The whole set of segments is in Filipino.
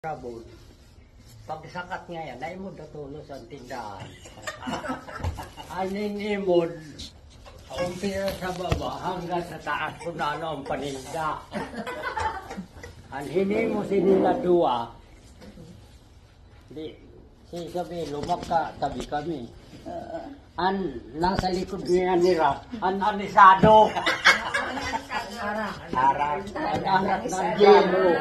Rabon. Pagsakat nga yan, naimod na tulos ang tindahan. Anin imod, umpira sa baba hanggang sa taas ko na ang paninda. Ang hini mo sinila dua, di, si sabi, lumakka, tabi kami. An, nasa likod niya nila, an anisado. Harap, ang anak ng Jero.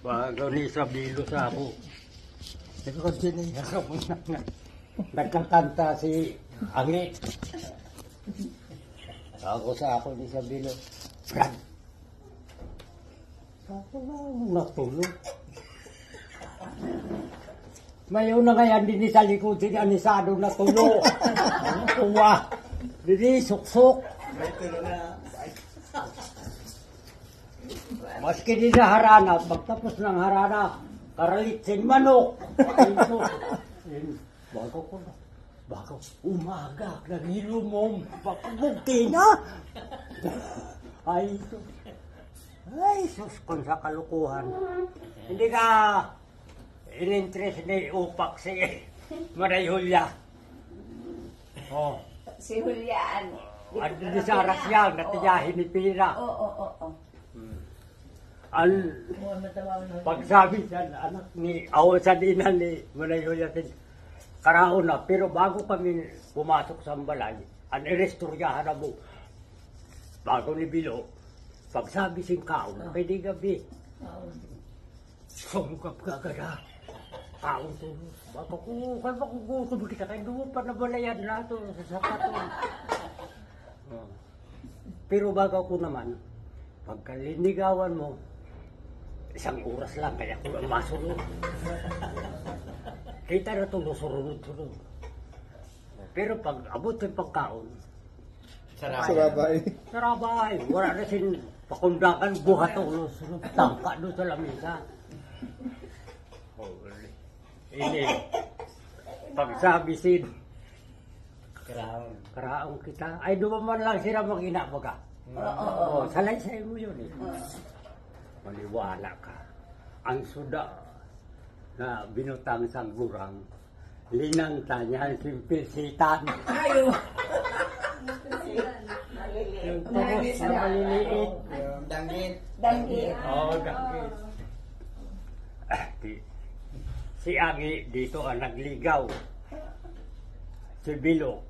Bago ni Sabilo sa ako. Nagkakanta si Angi. Ako sa ako ni Sabilo. Brad. Ako lang natulog. Mayo na ngayon din sa likod si Anisado natulog. Ano kuwa? Dili suksok. May tulog na. Maski din sa harana, pagtapos ng harana, karalitsin manok. Bago umaga, nagilumom, bukti na. Ay, sus, kung sa kalukuhan. Hindi ka in-interest ni Upak si Maray Julia. Oh. Si Julian. At di sa Rasyang, natiyahin ni Pira. Oo. Ang pagsabi sa anak ni sa dinan ni Manay Juliatin, karaon na, pero bago kami pumasok sa balay, ang irestoryahan na mo, bago ni Bilo, pagsabi sing kaon, pwede gabi. Sumukap ka agad. Kaon tulos. Bago ko kita kayo doon pa na balayan na ito sa sapaton. Pero bago ko naman, pagkalinigawan mo, isang oras lang, kaya ko lang masunod. Kita na ito, surunod-surunod. Pero pag abot yung pagkaon, sarabay. Wala na sin pakundakan, buhat o sunod, tangka doon sa lamisa. Ini, pagsabi sin, karaong kita, ay dumaman lang sila mag-ina baga. Oo, salay sa'yo mo yun eh. Maliwala ka. Ang suda na binutang sang gurang, linanta niya ang simpilsitan. Ayo. Yung tubos na maliliit. Danggit. Oo, danggit. Si Agi dito ang nagligaw. Si Bilo,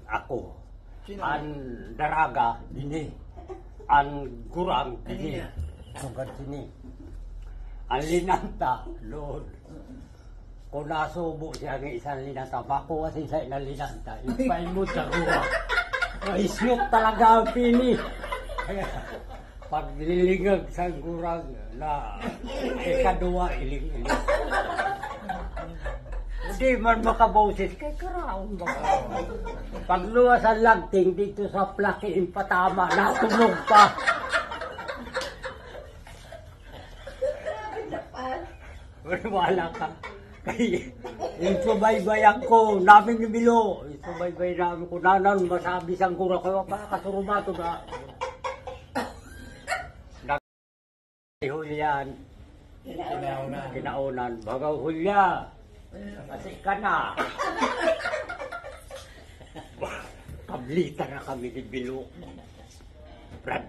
ako. Ang daraga, dini. Ang gurang, dini. Sugat sini. Ang linanta, Lord. Kung nasubo siya ng isang linanta, makuha siya ng linanta. Ipay mo sa gura. Isyok talaga ang pili. Pag nilingag sa gurang na ikadua, iling-iling. Hindi man makaboses, kay karaon ba? Pagluwas ang lagting dito sa plakiin patama, natunog pa. Wala ka. Kaya, yung subaybayan ko, namin ni Bilo. Yung subaybay namin ko, nanan, masabi sang gura ko, kasurumato na. Julian, kinaunan, bagaw Julia, kasi ka na. Kablita na kami ni Bilo. Brad,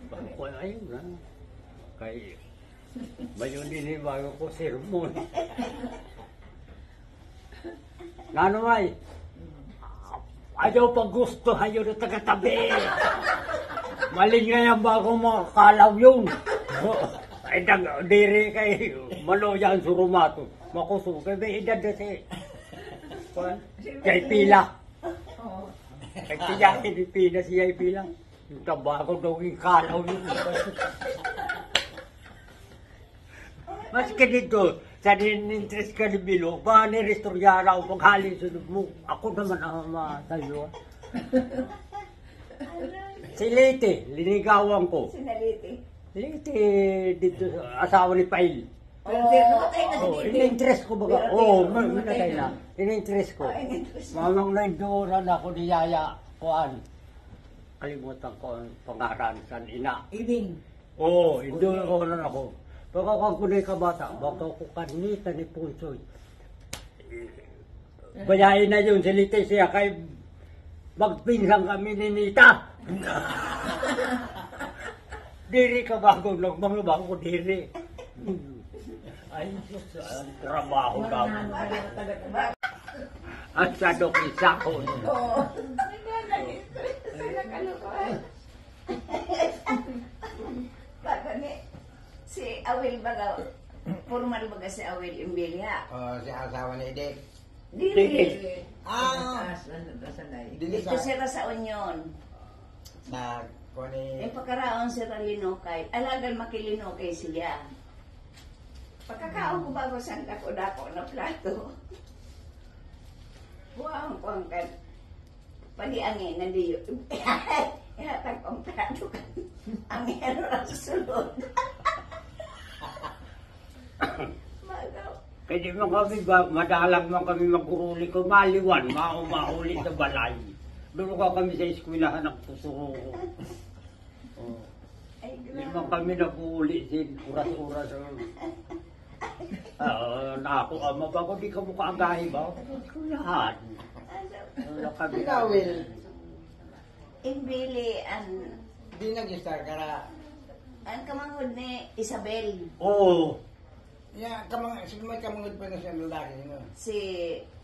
bago ayun na. Kaya, mayon din bago ko sermon. Nanumay, ayaw pag gusto, ayaw na taga-tabi. Maling nga yan bago makakalaw yun. Ay, diri kay maloyan surumato. Makuso, kaya may edad na si Yay Pila. Kaya tiyakin ni Pila si Yay Pila. Yung tabago daw yung kalaw yun. Maski dito, sa din-interest ka ni Bilo, ba ni-restoryara o paghalin sunod mo, ako naman ang masayo. Si Liti, linigawan ko. Si Naliti. Liti, dito, asawa ni Pail. Oo. In-interest ko baga. Oo, minatay na. In-interest ko. Mamang 9 oras na ako ni Yaya, kuhan. Kalimutan ko ang pangaran sa ina. Ibing. Oo, hindi ko na ako. Pagka kung kunay ka bata, baka ko kanita ni Punsoy. Bayain na yun, silite siya kay magpinsang kami ni Nita. Diri ka bago, nagmangabang ko diri. Ay, Diyos, ang trabaho namin. At sa dokisa ko. Oo. Bago ni, si Awil baga, formal baga si Awil Imbilya. Si asawa ni Ide. Dili. Dili Dito sila sa Union. sa kuni Eh pagkaraon sila linokay, alagan makilinokay siya. Pagkakaon ko bago sa dako-dako na plato. Buang ko ang kan. Pag-iangin na diyo. Ihatag ko ang plato kan. Ang hero ang susunod. Magaw. Kaya di mo kami, madalang mo kami maguruli ko, maliwan, maulit na balay. Doon ka kami sa eskwelahan ng pusuro ko. Oh. Ay, Di mo kami nag-uuli sin oras-oras. Na ako, mabago di ka mukha agahi ba? Kuyahan. Wala kami. Ikaw, Will. Imbili Di nag-star ka na. ang kamangod ni Isabel. Oo. Sige may kamangod pa na siya lalaki. No? Si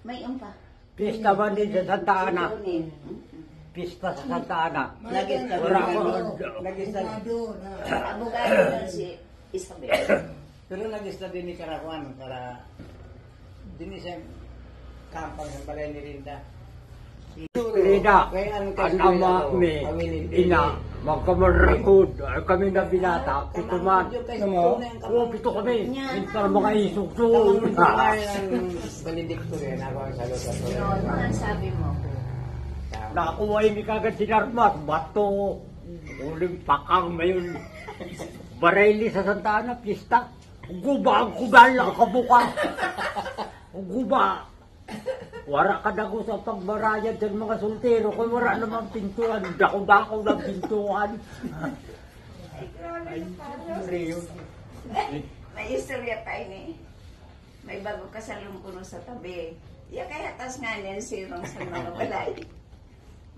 may pa. Pista ba din sa Santa Ana? Jonin. Pista sa Santa Ana. Nag-star Wala ko. Nag-star. Abogado na si Isabel. Pero nag-star din ni Karakuan. Para din siya kampang sa balay ni Rinda. Rida, Kaya ang ang ama mi, ina, magkamarakod, kami na binata, pito man. Oo, pito kami. Minsan mga isugso. Benedicto rin ako ang sagot sa Noon, ang sabi mo. Nakuha ni kagad si Narmas, bato, uling pakang mayon. Bareli sa Santa Ana, pista. Guba ang kubal ang kabuka. Guba. Wara ka dago sa pagbarayad sa mga soltero, kung wala namang pintuan, dako-dako ng pintuan. Ay, Rio. May istorya pa ini. May bago ka sa lumpuno sa tabi. Ya kaya tas nga niyan sirong sa mga balay.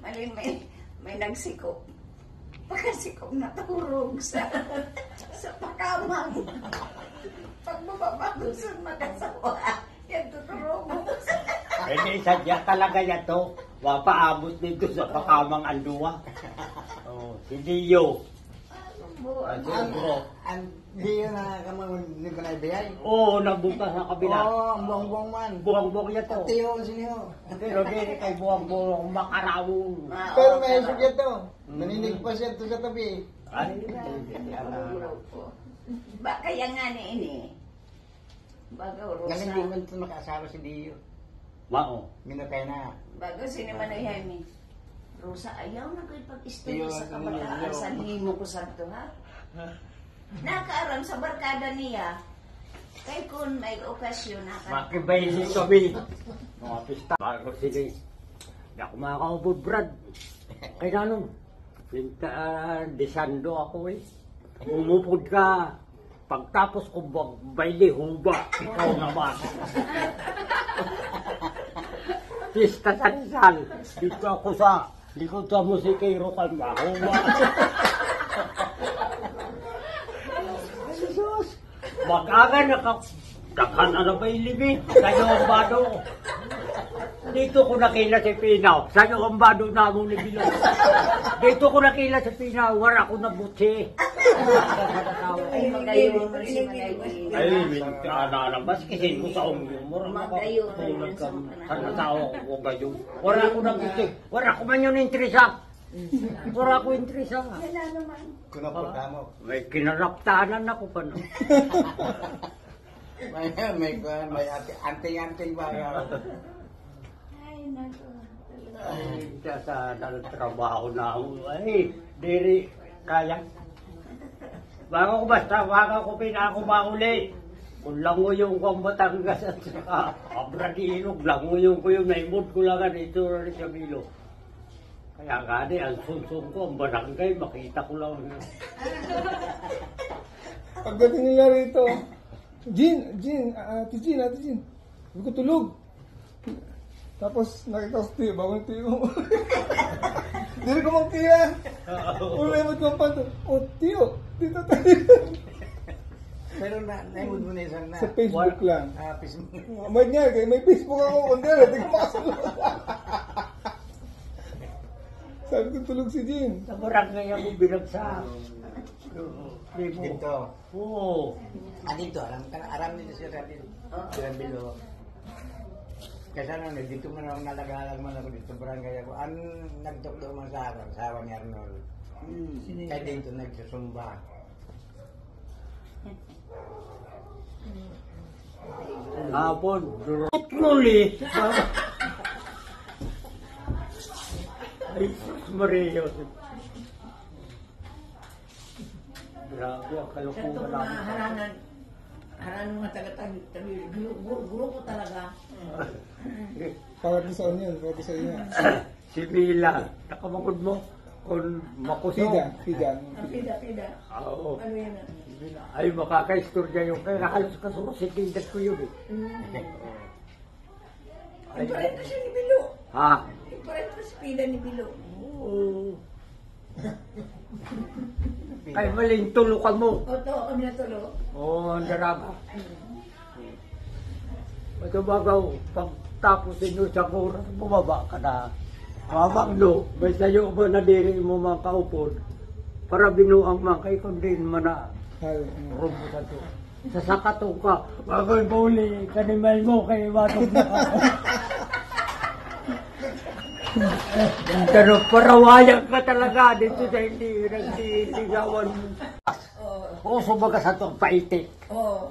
Mali may nagsikop. Pagkasikop na turog sa pakamang. Pagbababa doon sa makasawa. Yan tuturog mo. Hindi, sadya talaga yan to. Wapaabot dito sa pakamang anduwa. Oh, si Dio. Hindi yun na kamang hindi ko naibigay. Oo, nabuka sa kabila. Oo, ang buwang-buwang man. Buwang-buwang yan to. Tiyo ko siniyo. Pero di kay buwang-buwang makarawong. Pero may sugya to. Naninig pa siya to sa tabi. Ano Ba kaya nga ni ini. Bago Galing Rosa. din man ito nakaasawa si Dio. Mao. Minatay na. Bago sinimanayan ni. Rosa, ayaw na ko'y pag-istorya sa Ayaw, kabataan. ayaw. Sa himo ko sa ito, ha? Nakaaram sa barkada niya. Kay kun may okasyon na Makibay si kami. Mga pista. Bago sige. Hindi ako makakaubod, Brad. Kaya nanong. Desando ako eh. Umupod ka. Pagtapos ko baili huba. Ikaw naman. Pista sa Rizal. Dito ako sa likod sa musikero ka mahuba. Jesus! Mag-aga na ka. Dakhan na ba ilibi? Sa'yo ang bado. Dito ko nakila si Pinaw. Sa'yo ang bado na mo ni Bilo. Dito ko nakila si Pinaw. Wala ko na butsi. ay magayon mo si Manay. Ay, minta na labas kasi mo sa umumor. Magayon. Tulad ka sa nasawa ko gayon. Wala ko na butsi. Wala ko man yun interesa. Wala ko interesa. Wala naman. Kuna po kamo. May kinaraptanan ako pa no. May anting-anting ba? Ay, nako. Ay, kaya sa trabaho na ako. Ay, diri, kaya. Baka ko basta, baka ko pinakubahuli. Kung languyong ko ang Batangas at saka Abradilog, languyong ko yung naimod ko lang dito rin sa Milo. Kaya gani, ang sunsong ko, ang barangay, makita ko lang. Pagdating nila rito, Ate Jean. Sabi ko, tulog. Tapos nakita ko, Tiyo, bawang Tiyo. Hindi ko mangkiya. Ulimot ko ang panto. Oh, Tiyo, dito tayo. Pero naimod mo na isang na. Sa Facebook lang. Facebook. May Facebook ako, kundi hindi ko makasunod. Sabi ko, tulog si Jean. Sa barangay ako binagsak. Primo. Dito. Oo. Dito, aram nito si Rabilo. Kasi ano, dito man ako nalagalag man ako dito barangay ako. Ang nagdoktor man sa akin, asawa ni Arnold. Kaya dito nagsusumba. Hapon. Tuloy. Ay, Maria. Grabe, ang Sa kalukuhan itong namin. haranan mga taga-tabi, grupo talaga. Pagod sa inyo, Si Mila, nakamangod mo kung makuso. Pida. Pida. Oo. Ano yan? Ay, makaka-istorya yung kaya halos kasusitindas ko yun eh. Ay, Ipareto siya ni Bilo. ha? Ipareto si Pida ni Bilo. Oo. Ay, maling tulukan mo. Oto, kami natulo. Oo, ang darama. Ito bagaw, pagtapos inyo sa oras, bumaba ka na. Mamangno, may sayo ba na diri mo mga kaupon, para binuang man kay kundi mana rumbo sa to. Sa sakatong ka, bagoy buli, kanimay mo kay matong na ka. Pero parawayan ka talaga dito sa hindi nagsisigawan mo. Puso ba ka sa itong paitik? Oo.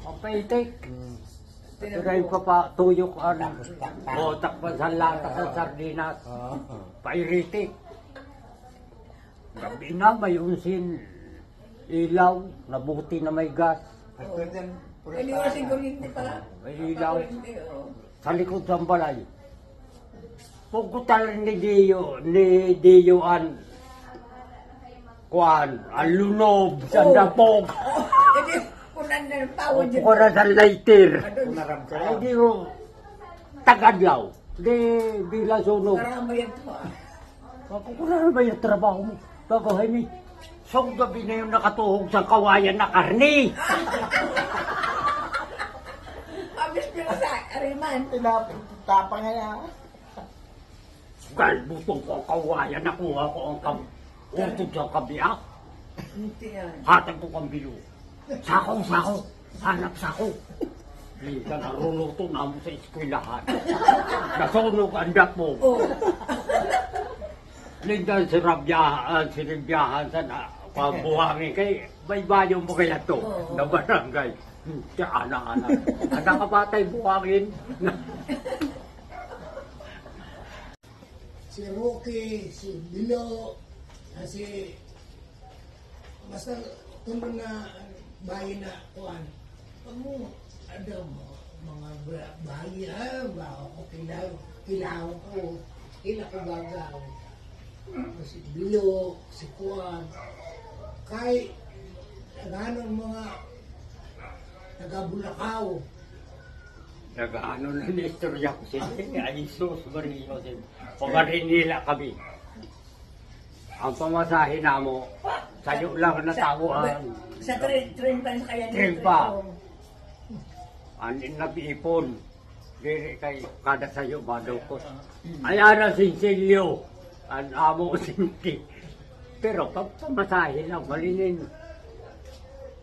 Ang paitik. Pero yung papatuyok o takpan sa lata sa sardinas. Pairitik. Gabi na may unsin. Ilaw, nabuti na may gas. Hindi ko sigurito pa. May ilaw. Sa likod ng balay. Pugutal ni Dio an kuan, alunob, sandapog. Hindi, kunan na ng tawad dyan. Upo na sa lighter. Narabkaraw. Ay, di mo, tagadlaw. Di, bila sunog. Karama yan to. Ako ko na ba yung trabaho mo? Babahay ni. So, gabi na yung nakatuhog sa kawayan na karni. Abis pila sa Ariman. Tapang nga. Galbutong ko ang kawayan, nakuha ko ang utog sa kabiak. Hindi yan. Hatag ko kang bilo. Sakong, hanap sako. Minsan naruluto na mo sa eskwelahan. Nasunog ang dak mo. Oo. Lindan sinibyahan sa pambuhangin kay may bayo mo kaya to na barangay. Kaya anak-anak. Anak ka batay buhangin. Si Rocky, si Bilo, si basta tulong na bahay na kuan. Pag mo, ada mo, mga bahay baka ko kilaw ko, ila ko gagaw. Si Bilo, si kuan, kay naganon mga taga-Bulacau. Nag-ano na nistorya ko sila. Ay, Jesus, Maria, pagarin nila kami. Ang pamasahe na mo, sayo lang na taguan. Sa train pa sa kaya Train pa. Anin na biipon. Diri kay kada sayo badaw ko. Ayan na Sinsilyo. Ang amo ko sinti. Pero pag pamasahe lang, malinin.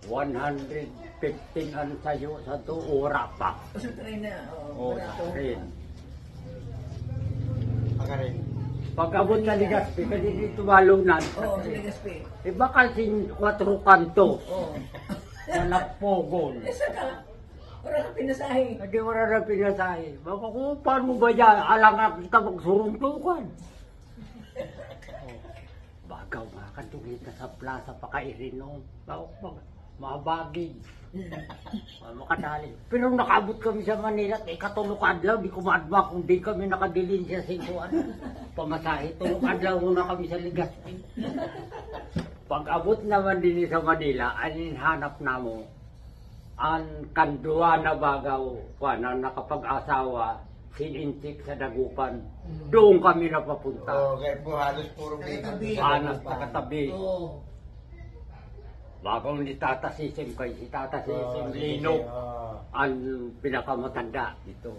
115 ang sayo sa to, ora pa. Sa train na. Oo, sa train. Pagarin. Pag abot sa Ligaspi, kasi dito malunan. Oo, sa Legaspi. Eh baka sin 4 kantos. Oo. Wala pogol. Isa ka. Wala ka pinasahe. Hindi wala na pinasahe. Baka kung paano ba yan, alangan kita magsuruntukan. Bagaw makakatugit ka sa plaza pakairin noon. Mabagig. Makadali. Pero nakabot kami sa Manila, katulog adlaw, di ko maadma kung di kami nakadilin siya sa ikuan. Pamasahe, tulog adlaw muna kami sa Ligaspi. Pag-abot naman din sa Manila, ang hanap namo, ang kandua na bagaw, na nakapag-asawa, sinintik sa dagupan. Doon kami napapunta. Oo, kaya po halos puro Katabi. Anas na katabi. Oo. Bago ni Tata Sisim kay si Tata Sisim Oo, Lino, oo. ang pinakamatanda dito.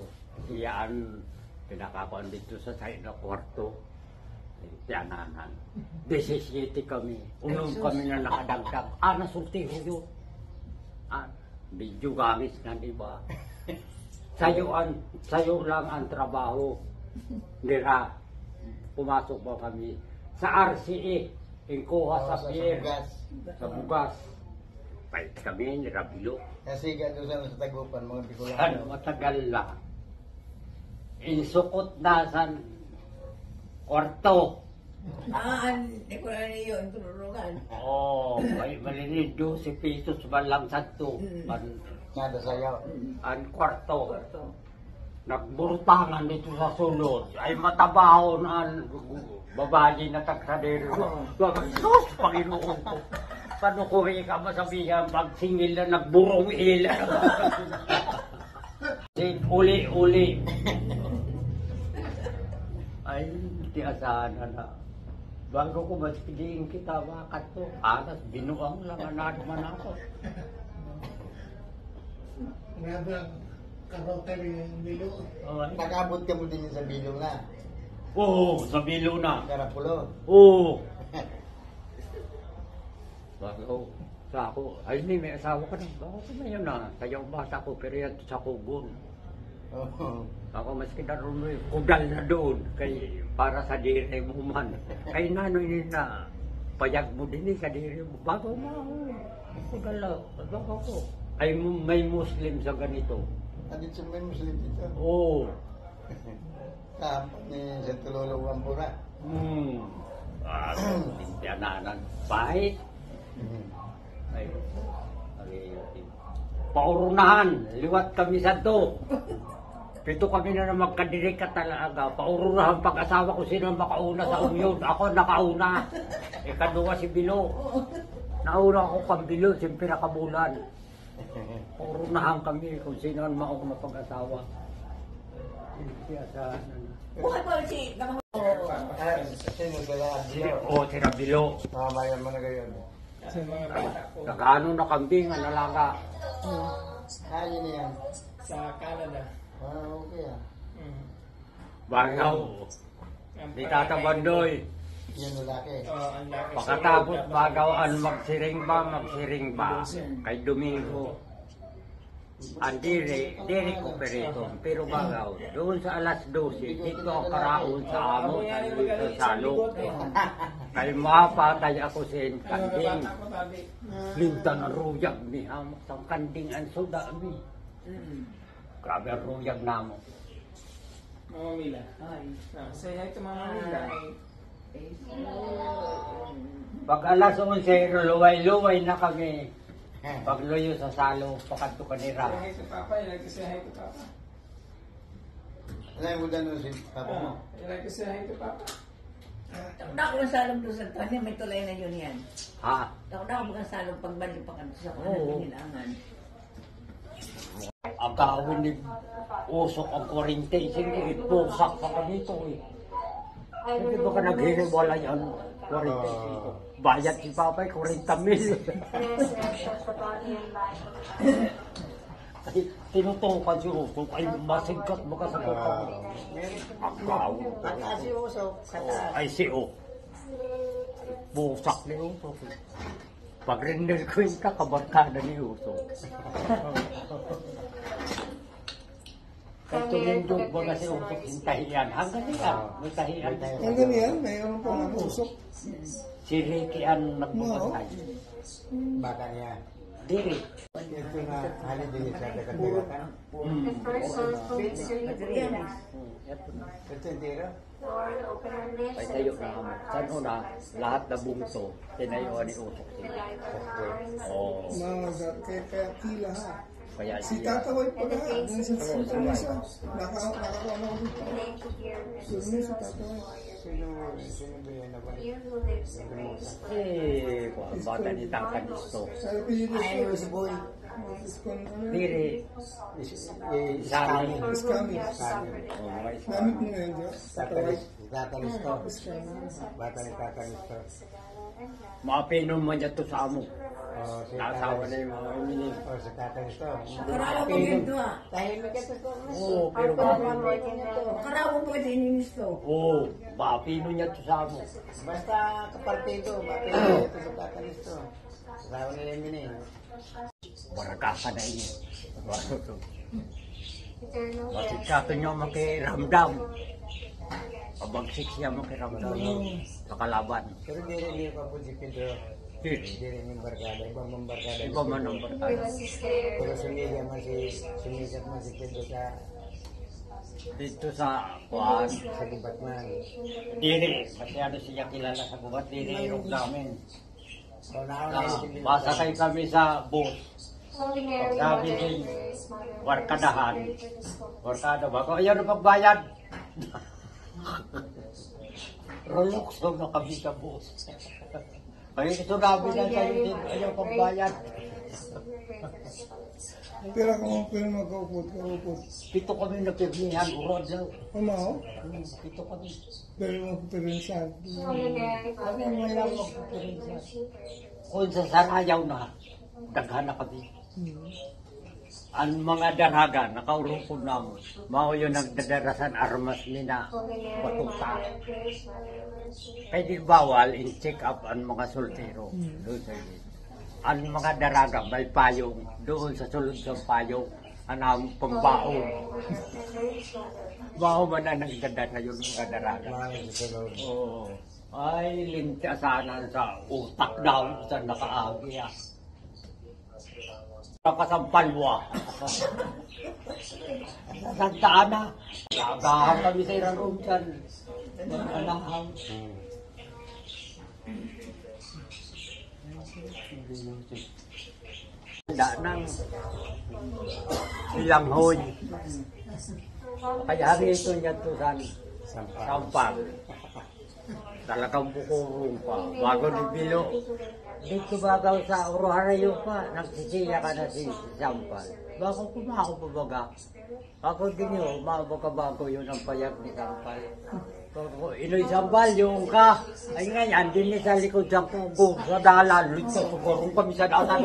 Siya ang pinakakuan dito sa side na kwarto. Tiyananan. 17 kami. Unong kami na nakadagdag. Nasulti ko yun. Medyo gangis na, diba? Sayo lang ang trabaho. Nira. Pumasok pa kami sa RCE. Ingkuha sa pier. Sa bugas. Pahit kami, nirabilo. Kasi gano'n sa Tagupan, mga Bicolano. Ano, matagal lang. Insukot na sa kwarto. Hindi ko na niyo ang tururugan. May malinid 12 pesos man lang sa ito. Nada sayaw. Ang kwarto. Nagburutangan dito sa sulod. Ay matabaho na ang babae na tagsadero. Sus, Panginoon ko. Paano ko ka masabihan pag singil na nagburong ila? Uli-uli. Ay, hindi asahan na. Bago ko maspidiin kita, bakit to? Alas, binuang lang, anak man ako. Grabe ang karotary ng bilo. Nakabot ka mo din yun sa bilong na. Oo, sa bilo na. Karapulo. Oo. Bago, sa ako, ay hindi, may asawa ka na. Bakit ko na yun na? Kaya ang bata ko, pero yan sa kugon. Oo. Ako maski daron mo kudal na doon kay para sa dire mo man. Kay nanoy na payag mo din sa dire mo bago mo. Kudal na bago ko. Ay may Muslim sa ganito. Andito may Muslim dito. Oo. Kapag ni Santo Lolo Wampura. Tiyananan. Pahit. Ay. Paurunahan. Liwat kami sa to. Dito kami na magkadirik ka talaga. Paurunahan pag-asawa ko sino makauna sa umyon. Ako nakauna. Ikaduwa si Bilo. Nauna ako kang Bilo, siyempre nakabulan. Paurunahan kami kung sino ang mauna pag-asawa. Hindi asahan. Buhay po si Sino sila? Sira Bilo. Mamayan mo na kayo. Kagano na kambing ang alaga. Ayun yan. Sa Canada. Okay ah. Bagaw. Di tatabandoy. Yun lalaki. Ang laki. Pagkatapos bagaw ang magsiring ba. Kay Domingo. Ang dire ko perito. Pero bagaw, doon sa alas 12, dito ako karaon sa amo sa salok. Kay mapatay ako sa kanding. Lintan ang ruyag ni hamak sa kanding ang suda mi. Grabe ang ruyag namo. Mama Mila. Say hi to Mama Mila. Pag alas 11, luway-luway na kami. Pagluyo sa salo, pakanto kanira. Say hi to Papa. You like to say hi to Papa? Ano yung muda nun si Papa mo? You like to say hi to Papa? Takot ng salong doon sa Tanya, may tulay na yun yan. Ha? Takot ng salong pagbalik pa kanto sa Oo. kanan nilangan. Ang gawin ni usok ang kurente, sige, ipusak sa kanito eh. Hindi ba ka naghihiwala yan? Kurente. Bayad si Papay, 40,000. Ay, tinutukan si usok, ay masigkat baka sa kukaw. Ang gawin. Si Usok. Ay si O. Busak ni Usok. Pag rinil ko yung kabarkada ni Usok. Kaya tumindog ba na si Usok yung tahiyan? Hanggang niya, may tahiyan. Hanggang yan, mayroon pa ng usok. Si Ricky ang nagbumatay. Baka niya. Diri. Ito na haliday sa Dakatagatan. Ito yung tira. Ay tayo na kami. Saan una, lahat na bungso, tinayuan ni Usok sila. Oo. Kaya tila ha. Kaya Si siya. Tataway pala, dun sa misa. Nakakuha na ako dito. Sunod si Tataway. Sino ba yan nabalik? Bata ni Tangkadisto. Sabi ko yun Ay, si Boy. Diri, Iskami. Iskami. Namit mo ngayon, Diyos. Tatalisto. Bata ni Tatalisto. mapinom mo niya to sa amo. Oh, si Nasawa na yung mga uminig. Oh, si Tatalisto. Karawa ko din to ah. Tahimik ka to. Oo, pero mapinom. Karawa ko din inisto. Oo, mapinom niya to sa amo. Basta kapartido, mapili ito sa Tatalisto. Sasawa nila yung mini. Barakasa na ini. Ano to? Masiksato niya makiramdam. Pabagsik siya makiramdam sa kalaban. Pero di rin niya pa po si Pedro. Diri, Di rin yung barkada. Ibang mga barkada. iba man ang barkada. Pero sumigat man si Pedro Dito sa kuwan, sa Gubatman. diri, masyado siya kilala sa gubat, diri yung namin. So, nauna yung si Pedro. Masakay kami sa bus. Sabi ni barkadahan, barkada ba? Kung ayaw na pagbayad. Rolokso na kami sa bus. Kaya ito nabi na sa'yo din, ayaw pagbayad. Tira ko mga pero magkaupot, kaupot. Pito kami napirmihan, urod daw. Pamaw, Pito kami. pero magpirinsan. Kami mo lang magpirinsan. Kung sa Sarayaw na, daghan na kami. Ang mga daraga, nakaulungkod namin. Mao yung nagdadarasan armas nila, batuta. Pwede bawal in-check up ang mga soltero. Doon sa inyo. Ang mga daraga, may payong. Doon sa sulod sa payong, ang aming pambaong. Baho man na nagdadala yung mga daraga. Mga sa sunod. Oo. Ay, limpya sana sa utak daw sa nakaagya. Nakasampalwa. Santa Ana. Nagahan kami sa irang dyan. Anahaw. Handa ng bilanghoy. Kaya rito niya to sa Sampal. Talagang bukurong pa. Bago ni Bilo. Dito bagaw sa Uruharayo pa. Nagsisiya ka na si Sampal. Bago kumako pa baga. Ako din yun. Bago yun ang payag ni Sampal. Inoy Sampal yung ka. Ay ngayon, din niya sa likod sa kubo. Sa dalan. Lito sukurong kami sa dalan.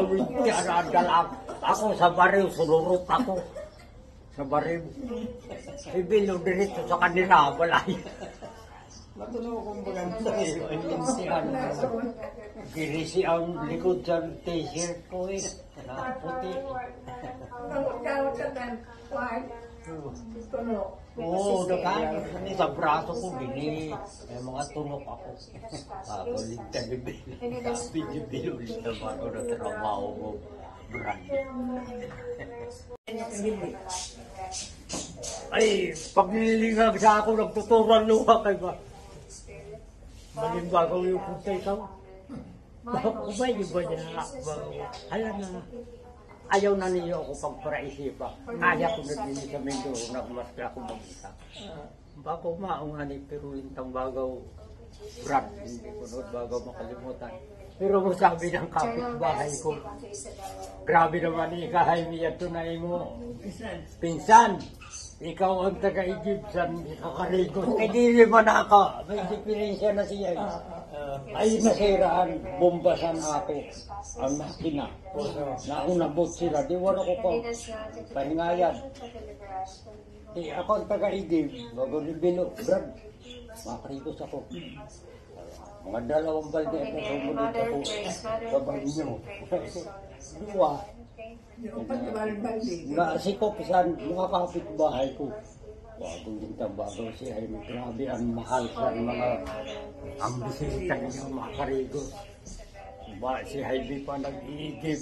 Dalang. Ako sa bariw. Sururot ako. Sa bariw. Si Bilo dirito sa kanila. Balay. Matunaw kong baganda Girisi ang likod sa t-shirt ko eh. Puti. Oo, nakaya. Sa braso ko, gini. May mga tunok ako. Ako, ligtan ni Bilo. Sabi ni Bilo, ligtan ako na trabaho mo. Brand. Ay, pag nilingag sa ako, nagtuturan luha kay ba? Malimbago yung punta ikaw. Bakit ba niya? Alam na. Ayaw na niyo ako pagparaisipa. Kaya ko nagbili sa Mindoro, nagmaski ako mag-isa. Bago maunganip, pero intang bagaw Brad, hindi ko noon bagaw makalimutan. Pero sabi ng kapitbahay ko, grabe naman ikahay niya tunay mo. Pinsan, ikaw ang taga-Egyptian, kakarigos. Eh di naman ako, may diferensya na siya. Ay nasiraan, bombasan ako ang makina. Naunabot sila, di wala ko pa pahingayan. Eh ako ang taga-Egypt, bago ni Bilo, Brad, makarigos ako. Mga dalawang balde ako sumunod ako sabay niyo. Dua. Nasikop sa mga kapitbahay ko. Bagong dintang bago siya ay grabe ang mahal sa mga ang bisita niya mga karigos. Si Heidi pa nag-iigib.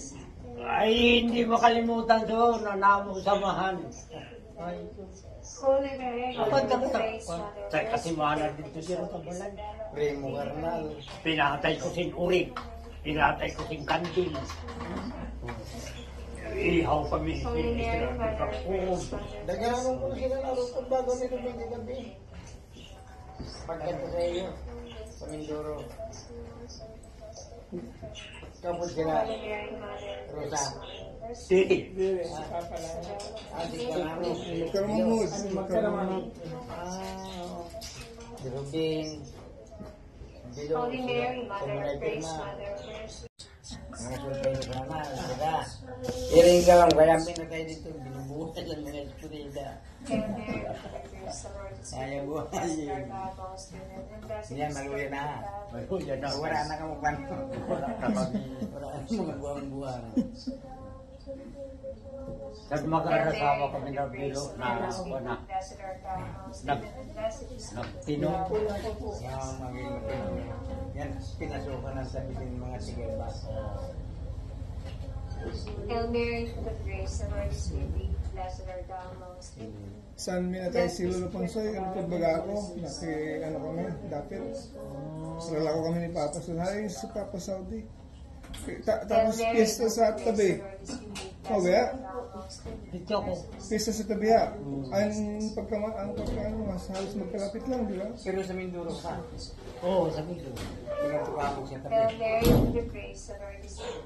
Ay, hindi makalimutan doon na namong samahan. Ay, kasi mahal dito siya ng kabalan. Primo Carnal. Pinatay ko sing urig. Pinatay ko sing kandil. Ihaw kami sa Naghanong ko sila na rin bago nila may gabi. pagkanta sa iyo, sa Mindoro. Tapos sila, Rosa. Si. Dire, si Papa lang. Si Kalamo. Magkaramamod. Magkaramamod. Si Rubin. Bilo. Holy Mary, Mother of Grace, na. Mother of Mercy. Mga sultay sa naman, sila. Iring ka lang, kaya pinatay dito, binubuhay ng mga eskurida. Hail Mary, full of grace, the Lord is with Kaya you. buhay. Blessed art thou amongst women, and blessed Yan, is the maluya fruit na. of thy womb. Maluya na. Wala na ka mukha. Wala ka mga buwang-buwang. At Hail mag-arasawa Mary, kami full ng of grace, bilo the na Lord is with na you. Blessed art thou amongst Nag- women, and blessed is the fruit of nagtino. thy womb. Yan, maging yan, pinasukan ng sabi ng mga sigaba. Hail Mary, full of grace, the Lord is with thee. Blessed art thou amongst women. Saan minatay si Lolo Ponsoy, ano pagbaga ako, ano kami, dapit. Salala ko kami ni Papa Sunay, si Papa Saudi. Tapos piyesta sa tabi. Oh, yeah? Dito ako. Piyesta sa tabi ha. Ang pagkaano, mas halos magkalapit lang, di ba? Pero sa Mindoro pa, Oo, sabi ko. pinatuwa mo siya Hail tabi. Mary, full of grace, the Lord is with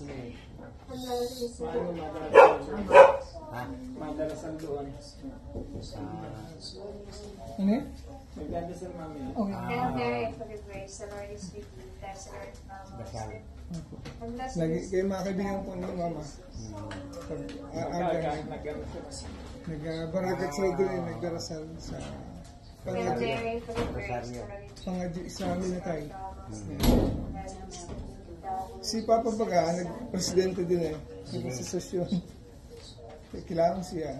thee. And blessed is the Paano fruit of thy madarasan? womb. Ha? Madarasan doon. Ano eh? Nagdadasal mami. Okay. Hail Mary, full of grace, the Lord is with thee. Blessed art thou amongst Dasal. women. And blessed Lagi, is kayo mga kaibigan ko ni Mama. Pag aga, nagbaragat sa doon, nagdarasal sa Hail pangadyo. Mary, full of grace, the Lord is with thee. Pangadyo sa amin na tayo. Blessed art thou amongst women. Blessed is the fruit of thy womb. Si Papa Baga, nag-presidente din eh. Nag-asosasyon. Kailangan siya.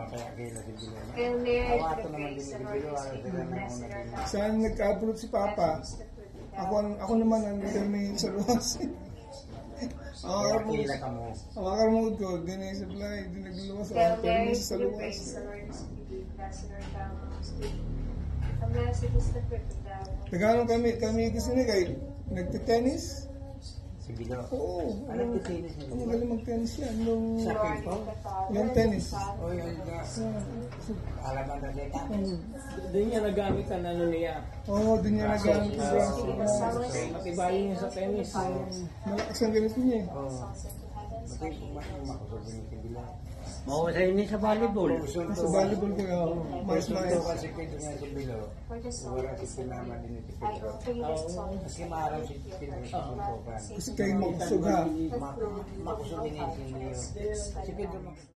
Kaya kailan si Bilo. Hail Mary, full Awato of naman grace, din the si Lord Bilo. is Alam with sila thee. na Blessed una art din. thou. Saan nagka-abroad si Papa? Blessed is the fruit of thy Ako naman, nandito kami sa luwas. Kaya kila ka mo. Ang makarmod ko, din ay supply, din nagluwas. Hail Ako pero Mary, sa full of luwas. grace, the Lord is with thee. Blessed art thou amongst women. And blessed is the fruit of thy womb. Tagalog kami kasi ni kay nagtitennis. Si Bilo. Oo. Alam ko tennis niya. Ang magaling mag-tennis yan. Nung, Sa Glory Pimpo? to the Father, yung tennis. O yun nga. Alaman na dita. Doon niya nagamit ang ano niya. Oo, din niya nagamit yung braso. Matibayin niya sa tennis. Malakas ang ganito niya eh. Oo. Bakit makusubin ni si Bilo? Mahusay ni sa volleyball. Sa volleyball ko yung mais mais. Ito kasi kwento nga si Bilo. For the soul Wala si Pinama din ni si I Pedro. offer you this song. Kasi maaraw si Pedro sa sumpukan. Kasi kayo makusog ha. Makusubin niya si Leo. Si Pedro makusubin.